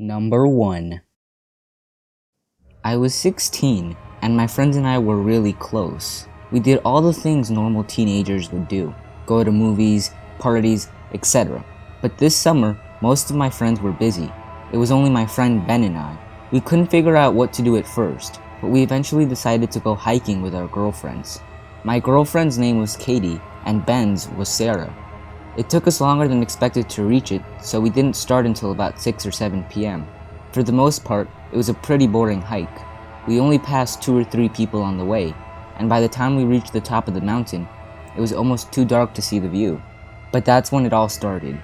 Number 1. I was 16, and my friends and I were really close. We did all the things normal teenagers would do, go to movies, parties, etc. But this summer, most of my friends were busy. It was only my friend Ben and I. We couldn't figure out what to do at first, but we eventually decided to go hiking with our girlfriends. My girlfriend's name was Katie, and Ben's was Sarah. It took us longer than expected to reach it, so we didn't start until about 6 or 7 p.m. For the most part, it was a pretty boring hike. We only passed 2 or 3 people on the way, and by the time we reached the top of the mountain, it was almost too dark to see the view. But that's when it all started.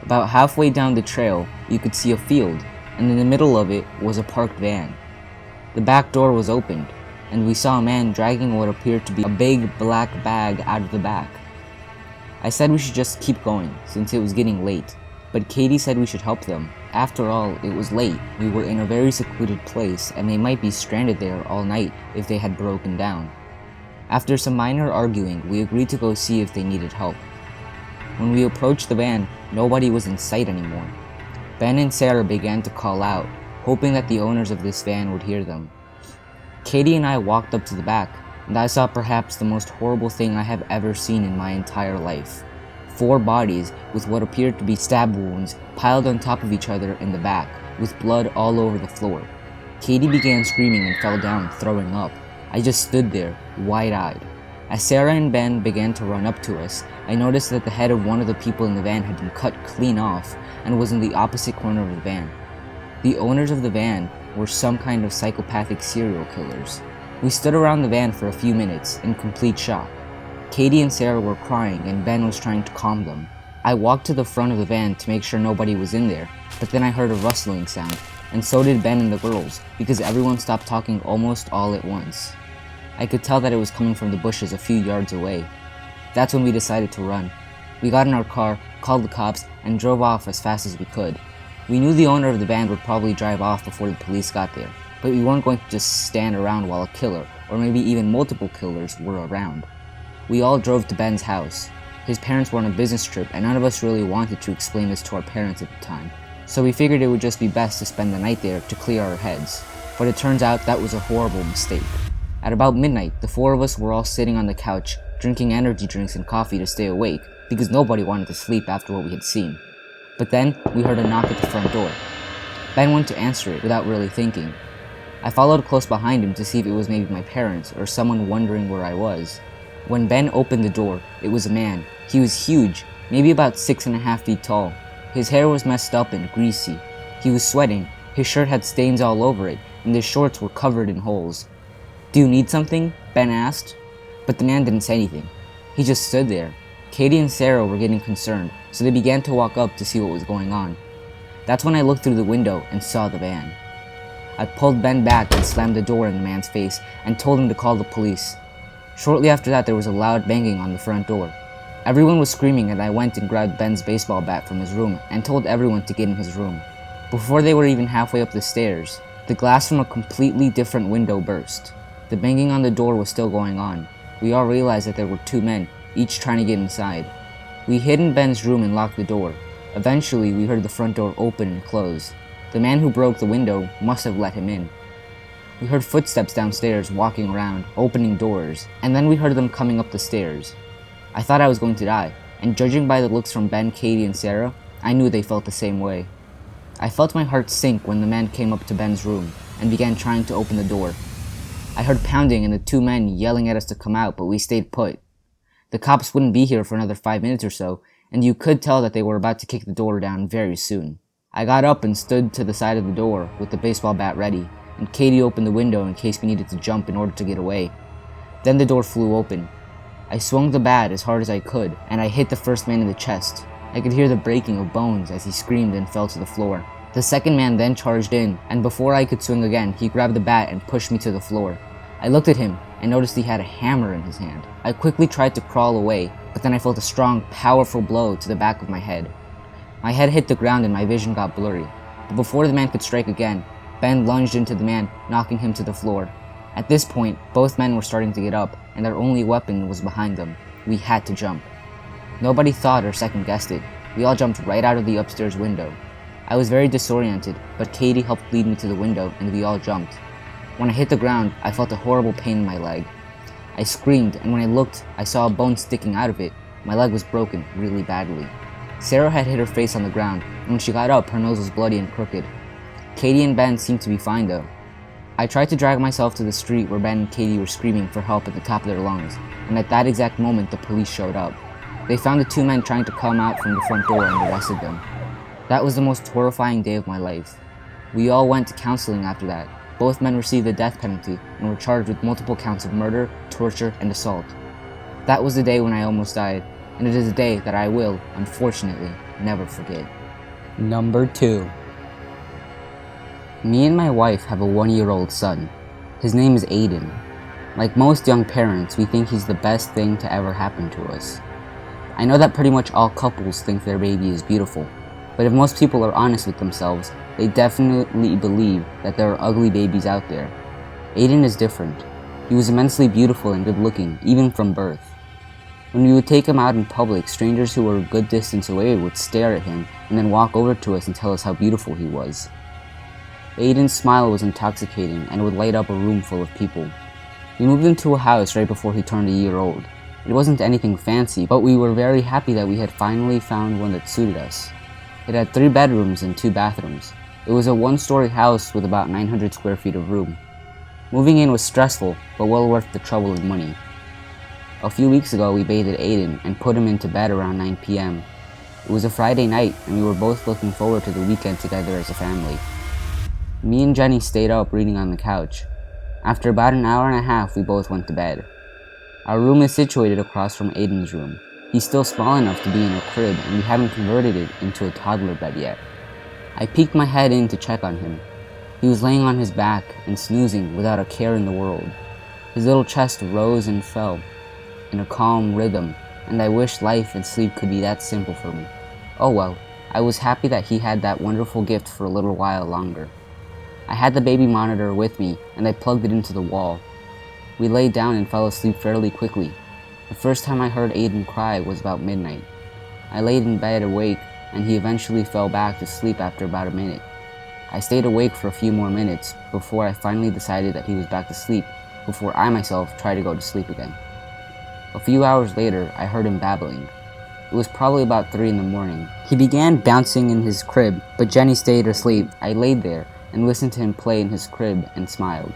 About halfway down the trail, you could see a field, and in the middle of it was a parked van. The back door was opened, and we saw a man dragging what appeared to be a big black bag out of the back. I said we should just keep going, since it was getting late, but Katie said we should help them. After all, it was late, we were in a very secluded place, and they might be stranded there all night if they had broken down. After some minor arguing, we agreed to go see if they needed help. When we approached the van, nobody was in sight anymore. Ben and Sarah began to call out, hoping that the owners of this van would hear them. Katie and I walked up to the back, and I saw perhaps the most horrible thing I have ever seen in my entire life. 4 bodies with what appeared to be stab wounds piled on top of each other in the back, with blood all over the floor. Katie began screaming and fell down, throwing up. I just stood there, wide-eyed. As Sarah and Ben began to run up to us, I noticed that the head of one of the people in the van had been cut clean off and was in the opposite corner of the van. The owners of the van were some kind of psychopathic serial killers. We stood around the van for a few minutes in complete shock. Katie and Sarah were crying and Ben was trying to calm them. I walked to the front of the van to make sure nobody was in there, but then I heard a rustling sound, and so did Ben and the girls, because everyone stopped talking almost all at once. I could tell that it was coming from the bushes a few yards away. That's when we decided to run. We got in our car, called the cops, and drove off as fast as we could. We knew the owner of the van would probably drive off before the police got there, but we weren't going to just stand around while a killer, or maybe even multiple killers, were around. We all drove to Ben's house. His parents were on a business trip, and none of us really wanted to explain this to our parents at the time, so we figured it would just be best to spend the night there to clear our heads. But it turns out that was a horrible mistake. At about midnight, the 4 of us were all sitting on the couch, drinking energy drinks and coffee to stay awake, because nobody wanted to sleep after what we had seen. But then, we heard a knock at the front door. Ben went to answer it without really thinking. I followed close behind him to see if it was maybe my parents or someone wondering where I was. When Ben opened the door, it was a man. He was huge, maybe about 6.5 feet tall. His hair was messed up and greasy. He was sweating, his shirt had stains all over it, and his shorts were covered in holes. "Do you need something?" Ben asked. But the man didn't say anything. He just stood there. Katie and Sarah were getting concerned, so they began to walk up to see what was going on. That's when I looked through the window and saw the van. I pulled Ben back and slammed the door in the man's face and told him to call the police. Shortly after that, there was a loud banging on the front door. Everyone was screaming, and I went and grabbed Ben's baseball bat from his room and told everyone to get in his room. Before they were even halfway up the stairs, the glass from a completely different window burst. The banging on the door was still going on. We all realized that there were 2 men, each trying to get inside. We hid in Ben's room and locked the door. Eventually, we heard the front door open and close. The man who broke the window must have let him in. We heard footsteps downstairs, walking around, opening doors, and then we heard them coming up the stairs. I thought I was going to die, and judging by the looks from Ben, Katie, and Sarah, I knew they felt the same way. I felt my heart sink when the man came up to Ben's room and began trying to open the door. I heard pounding and the 2 men yelling at us to come out, but we stayed put. The cops wouldn't be here for another 5 minutes or so, and you could tell that they were about to kick the door down very soon. I got up and stood to the side of the door with the baseball bat ready, and Katie opened the window in case we needed to jump in order to get away. Then the door flew open. I swung the bat as hard as I could, and I hit the first man in the chest. I could hear the breaking of bones as he screamed and fell to the floor. The second man then charged in, and before I could swing again, he grabbed the bat and pushed me to the floor. I looked at him and noticed he had a hammer in his hand. I quickly tried to crawl away, but then I felt a strong, powerful blow to the back of my head. My head hit the ground and my vision got blurry. But before the man could strike again, Ben lunged into the man, knocking him to the floor. At this point, both men were starting to get up, and their only weapon was behind them. We had to jump. Nobody thought or second-guessed it. We all jumped right out of the upstairs window. I was very disoriented, but Katie helped lead me to the window and we all jumped. When I hit the ground, I felt a horrible pain in my leg. I screamed, and when I looked, I saw a bone sticking out of it. My leg was broken really badly. Sarah had hit her face on the ground, and when she got up, her nose was bloody and crooked. Katie and Ben seemed to be fine though. I tried to drag myself to the street where Ben and Katie were screaming for help at the top of their lungs, and at that exact moment the police showed up. They found the two men trying to come out from the front door and arrested them. That was the most horrifying day of my life. We all went to counseling after that. Both men received the death penalty and were charged with multiple counts of murder, torture, and assault. That was the day when I almost died, and it is a day that I will, unfortunately, never forget. Number 2. Me and my wife have a 1-year-old son. His name is Aiden. Like most young parents, we think he's the best thing to ever happen to us. I know that pretty much all couples think their baby is beautiful, but if most people are honest with themselves, they definitely believe that there are ugly babies out there. Aiden is different. He was immensely beautiful and good looking, even from birth. When we would take him out in public, strangers who were a good distance away would stare at him and then walk over to us and tell us how beautiful he was. Aiden's smile was intoxicating and would light up a room full of people. We moved into a house right before he turned a year old. It wasn't anything fancy, but we were very happy that we had finally found one that suited us. It had 3 bedrooms and 2 bathrooms. It was a 1-story house with about 900 square feet of room. Moving in was stressful, but well worth the trouble and money. A few weeks ago, we bathed Aiden and put him into bed around 9 p.m. It was a Friday night, and we were both looking forward to the weekend together as a family. Me and Jenny stayed up reading on the couch. After about an hour and a half, we both went to bed. Our room is situated across from Aiden's room. He's still small enough to be in a crib, and we haven't converted it into a toddler bed yet. I peeked my head in to check on him. He was laying on his back and snoozing without a care in the world. His little chest rose and fell in a calm rhythm, and I wished life and sleep could be that simple for me. Oh well, I was happy that he had that wonderful gift for a little while longer. I had the baby monitor with me, and I plugged it into the wall. We laid down and fell asleep fairly quickly. The first time I heard Aiden cry was about midnight. I laid in bed awake, and he eventually fell back to sleep after about a minute. I stayed awake for a few more minutes before I finally decided that he was back to sleep, before I myself tried to go to sleep again. A few hours later, I heard him babbling. It was probably about 3 in the morning. He began bouncing in his crib, but Jenny stayed asleep. I laid there and listened to him play in his crib and smiled.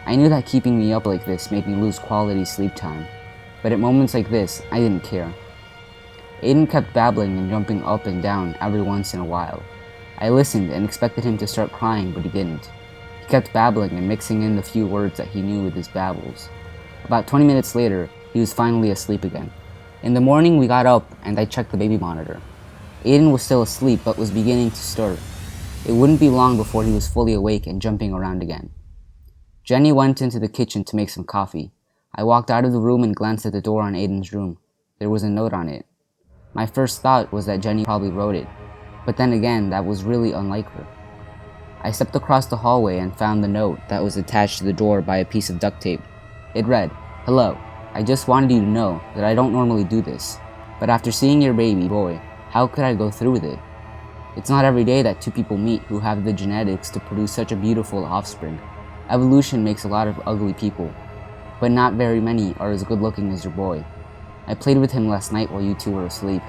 I knew that keeping me up like this made me lose quality sleep time, but at moments like this, I didn't care. Aiden kept babbling and jumping up and down every once in a while. I listened and expected him to start crying, but he didn't. He kept babbling and mixing in the few words that he knew with his babbles. About 20 minutes later, he was finally asleep again. In the morning, we got up and I checked the baby monitor. Aiden was still asleep, but was beginning to stir. It wouldn't be long before he was fully awake and jumping around again. Jenny went into the kitchen to make some coffee. I walked out of the room and glanced at the door on Aiden's room. There was a note on it. My first thought was that Jenny probably wrote it, but then again, that was really unlike her. I stepped across the hallway and found the note that was attached to the door by a piece of duct tape. It read, "Hello, I just wanted you to know that I don't normally do this, but after seeing your baby boy, how could I go through with it? It's not every day that 2 people meet who have the genetics to produce such a beautiful offspring. Evolution makes a lot of ugly people, but not very many are as good looking as your boy. I played with him last night while you 2 were asleep.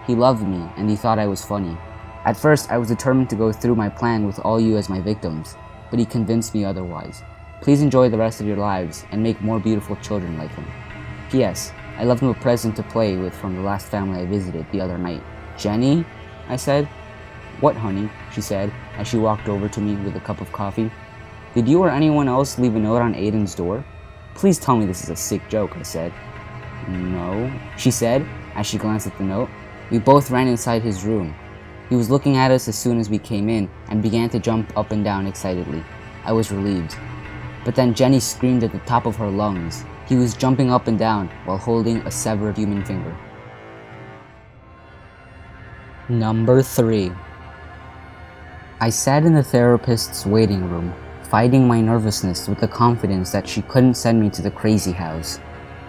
He loved me, and he thought I was funny. At first, I was determined to go through my plan with all you as my victims, but he convinced me otherwise. Please enjoy the rest of your lives, and make more beautiful children like him. P.S. I left him a present to play with from the last family I visited the other night." "Jenny?" I said. "What, honey?" she said, as she walked over to me with a cup of coffee. "Did you or anyone else leave a note on Aiden's door? Please tell me this is a sick joke," I said. "No," she said, as she glanced at the note. We both ran inside his room. He was looking at us as soon as we came in and began to jump up and down excitedly. I was relieved. But then Jenny screamed at the top of her lungs. He was jumping up and down while holding a severed human finger. Number 3. I sat in the therapist's waiting room, fighting my nervousness with the confidence that she couldn't send me to the crazy house.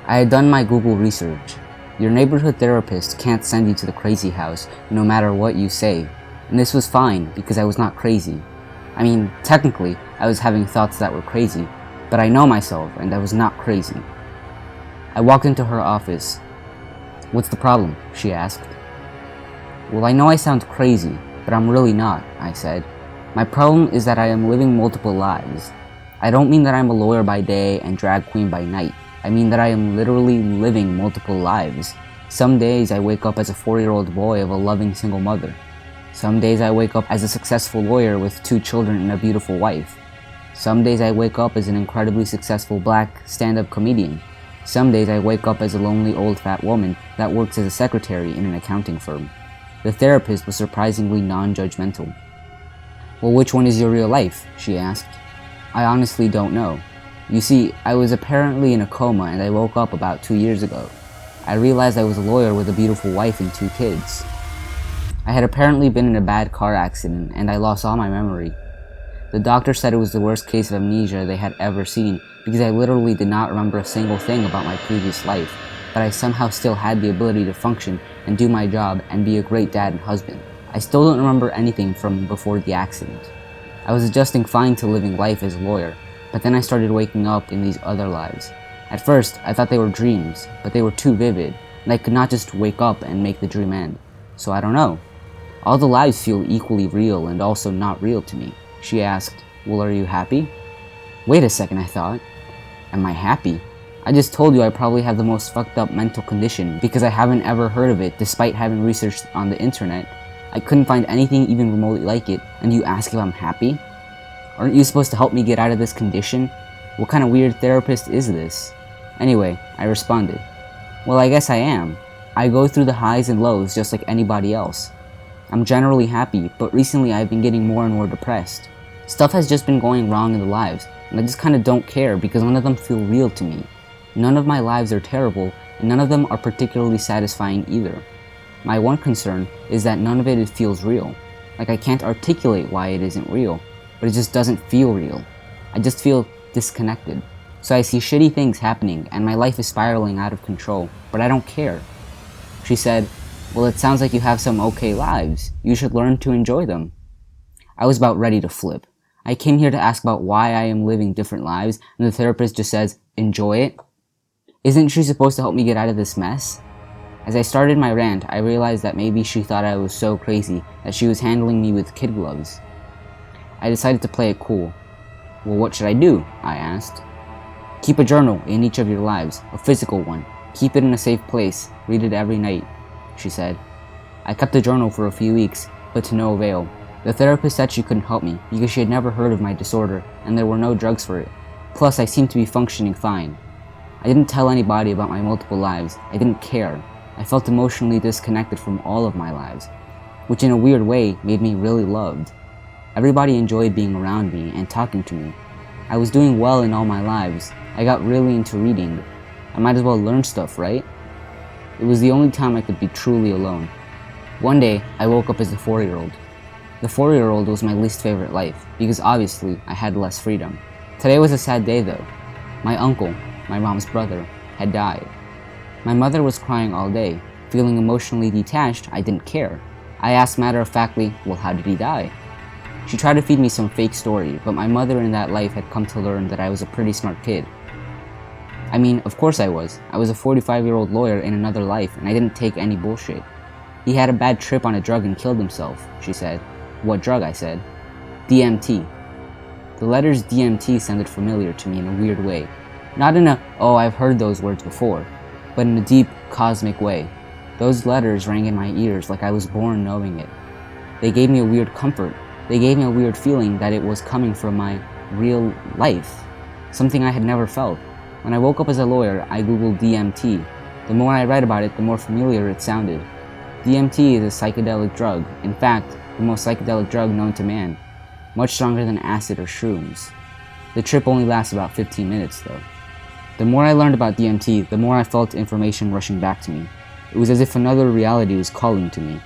I had done my Google research. Your neighborhood therapist can't send you to the crazy house, no matter what you say. And this was fine because I was not crazy. I mean, technically, I was having thoughts that were crazy, but I know myself and I was not crazy. I walked into her office. "What's the problem?" she asked. "Well, I know I sound crazy, but I'm really not," I said. "My problem is that I am living multiple lives. I don't mean that I'm a lawyer by day and drag queen by night. I mean that I am literally living multiple lives. Some days I wake up as a 4-year-old boy of a loving single mother. Some days I wake up as a successful lawyer with 2 children and a beautiful wife. Some days I wake up as an incredibly successful black stand-up comedian. Some days I wake up as a lonely old fat woman that works as a secretary in an accounting firm." The therapist was surprisingly non-judgmental. "Well, which one is your real life?" she asked. "I honestly don't know. You see, I was apparently in a coma and I woke up about 2 years ago. I realized I was a lawyer with a beautiful wife and 2 kids. I had apparently been in a bad car accident and I lost all my memory. The doctor said it was the worst case of amnesia they had ever seen because I literally did not remember a single thing about my previous life, but I somehow still had the ability to function and do my job and be a great dad and husband. I still don't remember anything from before the accident. I was adjusting fine to living life as a lawyer, but then I started waking up in these other lives. At first, I thought they were dreams, but they were too vivid, and I could not just wake up and make the dream end. So I don't know. All the lives feel equally real and also not real to me." She asked, "Well, are you happy?" Wait a second, I thought. Am I happy? I just told you I probably have the most fucked up mental condition because I haven't ever heard of it despite having researched on the internet. I couldn't find anything even remotely like it, and you ask if I'm happy? Aren't you supposed to help me get out of this condition? What kind of weird therapist is this? Anyway, I responded, "Well, I guess I am. I go through the highs and lows just like anybody else. I'm generally happy, but recently I've been getting more and more depressed. Stuff has just been going wrong in the lives, and I just kinda don't care because none of them feel real to me. None of my lives are terrible, and none of them are particularly satisfying either. My one concern is that none of it feels real. Like I can't articulate why it isn't real, but it just doesn't feel real. I just feel disconnected. So I see shitty things happening, and my life is spiraling out of control, but I don't care." She said, "Well, it sounds like you have some okay lives. You should learn to enjoy them." I was about ready to flip. I came here to ask about why I am living different lives, and the therapist just says, "Enjoy it?" Isn't she supposed to help me get out of this mess? As I started my rant, I realized that maybe she thought I was so crazy that she was handling me with kid gloves. I decided to play it cool. "Well, what should I do?" I asked. "Keep a journal in each of your lives, a physical one. Keep it in a safe place. Read it every night," she said. I kept the journal for a few weeks, but to no avail. The therapist said she couldn't help me because she had never heard of my disorder and there were no drugs for it. Plus, I seemed to be functioning fine. I didn't tell anybody about my multiple lives. I didn't care. I felt emotionally disconnected from all of my lives, which in a weird way made me really loved. Everybody enjoyed being around me and talking to me. I was doing well in all my lives. I got really into reading. I might as well learn stuff, right? It was the only time I could be truly alone. One day, I woke up as a 4-year-old. The 4-year-old was my least favorite life, because obviously I had less freedom. Today was a sad day though. My uncle, my mom's brother, had died. My mother was crying all day. Feeling emotionally detached, I didn't care. I asked matter-of-factly, "Well, how did he die?" She tried to feed me some fake story, but my mother in that life had come to learn that I was a pretty smart kid. I mean, of course I was. I was a 45-year-old lawyer in another life, and I didn't take any bullshit. "He had a bad trip on a drug and killed himself," she said. "What drug?" I said. "DMT. The letters DMT sounded familiar to me in a weird way. Not in a, "oh, I've heard those words before," but in a deep, cosmic way. Those letters rang in my ears like I was born knowing it. They gave me a weird comfort. They gave me a weird feeling that it was coming from my real life, something I had never felt. When I woke up as a lawyer, I googled DMT. The more I read about it, the more familiar it sounded. DMT is a psychedelic drug, in fact, the most psychedelic drug known to man, much stronger than acid or shrooms. The trip only lasts about 15 minutes though. The more I learned about DMT, the more I felt information rushing back to me. It was as if another reality was calling to me.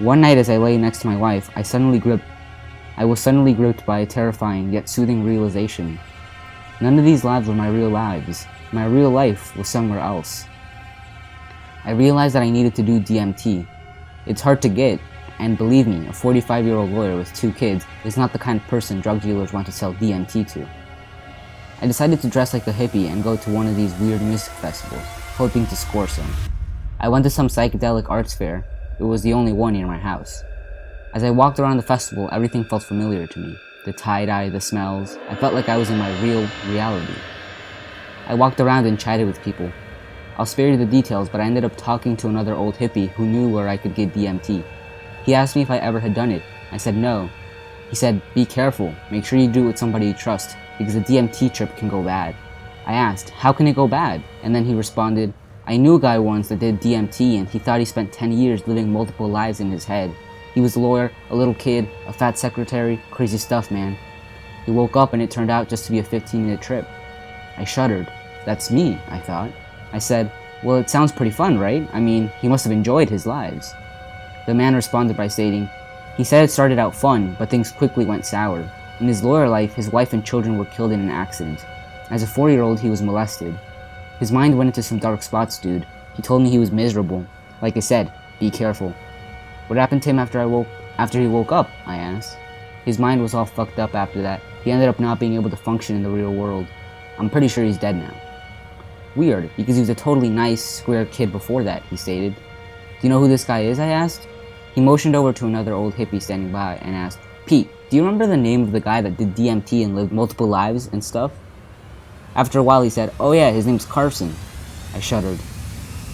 One night as I lay next to my wife, I was suddenly gripped by a terrifying yet soothing realization. None of these lives were my real lives. My real life was somewhere else. I realized that I needed to do DMT. It's hard to get. And believe me, a 45-year-old lawyer with 2 kids is not the kind of person drug dealers want to sell DMT to. I decided to dress like a hippie and go to one of these weird music festivals, hoping to score some. I went to some psychedelic arts fair. It was the only one near my house. As I walked around the festival, everything felt familiar to me. The tie-dye, the smells. I felt like I was in my real reality. I walked around and chatted with people. I'll spare you the details, but I ended up talking to another old hippie who knew where I could get DMT. He asked me if I ever had done it. I said no. He said, be careful. Make sure you do it with somebody you trust, because a DMT trip can go bad. I asked, how can it go bad? And then he responded, I knew a guy once that did DMT and he thought he spent 10 years living multiple lives in his head. He was a lawyer, a little kid, a fat secretary, crazy stuff, man. He woke up and it turned out just to be a 15-minute trip. I shuddered. That's me, I thought. I said, well, it sounds pretty fun, right? I mean, he must have enjoyed his lives. The man responded by stating, he said it started out fun, but things quickly went sour. In his lawyer life, his wife and children were killed in an accident. As a 4-year-old, he was molested. His mind went into some dark spots, dude. He told me he was miserable. Like I said, be careful. What happened to him after he woke up? I asked. His mind was all fucked up after that. He ended up not being able to function in the real world. I'm pretty sure he's dead now. Weird, because he was a totally nice, square kid before that, he stated. Do you know who this guy is? I asked. He motioned over to another old hippie standing by and asked, Pete, do you remember the name of the guy that did DMT and lived multiple lives and stuff? After a while he said, oh yeah, his name's Carson. I shuddered.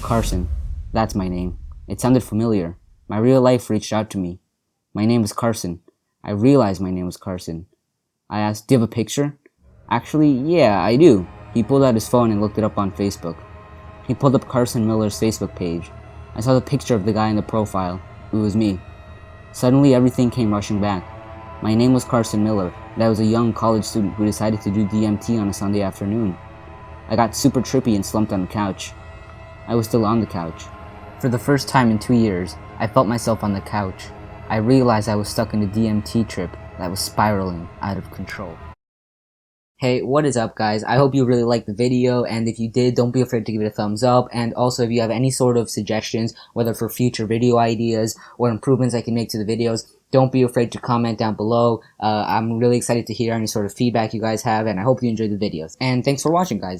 Carson. That's my name. It sounded familiar. My real life reached out to me. My name was Carson. I realized my name was Carson. I asked, do you have a picture? Actually, yeah, I do. He pulled out his phone and looked it up on Facebook. He pulled up Carson Miller's Facebook page. I saw the picture of the guy in the profile. It was me. Suddenly, everything came rushing back. My name was Carson Miller, and I was a young college student who decided to do DMT on a Sunday afternoon. I got super trippy and slumped on the couch. I was still on the couch. For the first time in 2 years, I felt myself on the couch. I realized I was stuck in a DMT trip that was spiraling out of control. Hey, what is up, guys? I hope you really liked the video, and if you did, don't be afraid to give it a thumbs up, and also if you have any sort of suggestions, whether for future video ideas or improvements I can make to the videos, don't be afraid to comment down below. I'm really excited to hear any sort of feedback you guys have, and I hope you enjoyed the videos. And thanks for watching, guys.